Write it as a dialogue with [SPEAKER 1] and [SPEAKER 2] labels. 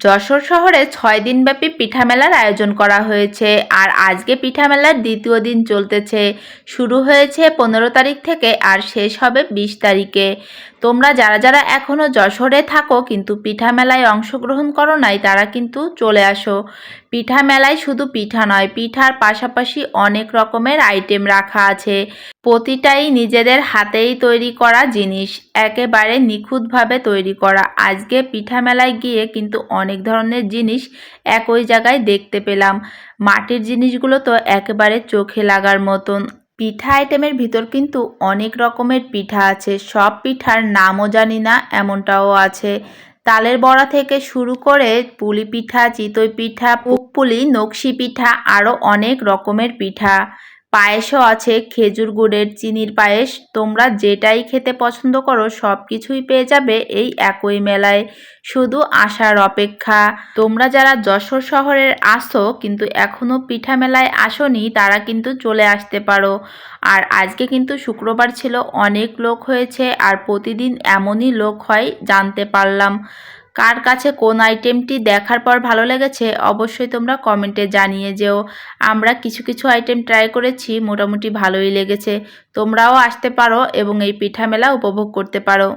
[SPEAKER 1] যশোর শহরে ৬ দিনব্যাপী পিঠা মেলার আয়োজন করা হয়েছে। আর আজকে পিঠা মেলার দ্বিতীয় দিন চলতেছে। শুরু হয়েছে ১৫ তারিখ থেকে আর শেষ হবে ২০ তারিখে। তোমরা যারা যারা এখনও যশোরে থাকো কিন্তু পিঠা মেলায় অংশগ্রহণ করো নাই, তারা কিন্তু চলে আসো। পিঠা মেলায় শুধু পিঠা নয়, পিঠার পাশাপাশি অনেক রকমের আইটেম রাখা আছে। প্রতিটাই নিজেদের হাতেই তৈরি করা জিনিস, একেবারে নিখুঁতভাবে তৈরি করা। আজকে পিঠা মেলায় গিয়ে কিন্তু অনেক ধরনের জিনিস একই জায়গায় দেখতে পেলাম। মাটির জিনিসগুলো তো একেবারে চোখে লাগার মতন। পিঠা আইটেমের ভিতর কিন্তু অনেক রকমের পিঠা আছে, সব পিঠার নামও জানি না এমনটাও আছে। তালের বড়া থেকে শুরু করে পুলি পিঠা, চিতই পিঠা, পুলি, নকশি পিঠা, আরও অনেক রকমের পিঠা। পায়েসও আছে, খেজুর গুড়ের, চিনির পায়েস। তোমরা যেটাই খেতে পছন্দ করো সব কিছুই পেয়ে যাবে এই একই মেলায়, শুধু আসার অপেক্ষা। তোমরা যারা যশোর শহরের আসো কিন্তু এখনও পিঠা মেলায় আসোনি, তারা কিন্তু চলে আসতে পারো। আর আজকে কিন্তু শুক্রবার ছিল, অনেক লোক হয়েছে। আর প্রতিদিন এমনই লোক হয় জানতে পারলাম। কার কাছে কোন আইটেমটি দেখার পর ভালো লেগেছে অবশ্যই তোমরা কমেন্টে জানিয়ে যেও। আমরা কিছু কিছু আইটেম ট্রাই করেছি, মোটামুটি ভালোই লেগেছে। তোমরাও আসতে পারো এবং এই পিঠা মেলা উপভোগ করতে পারো।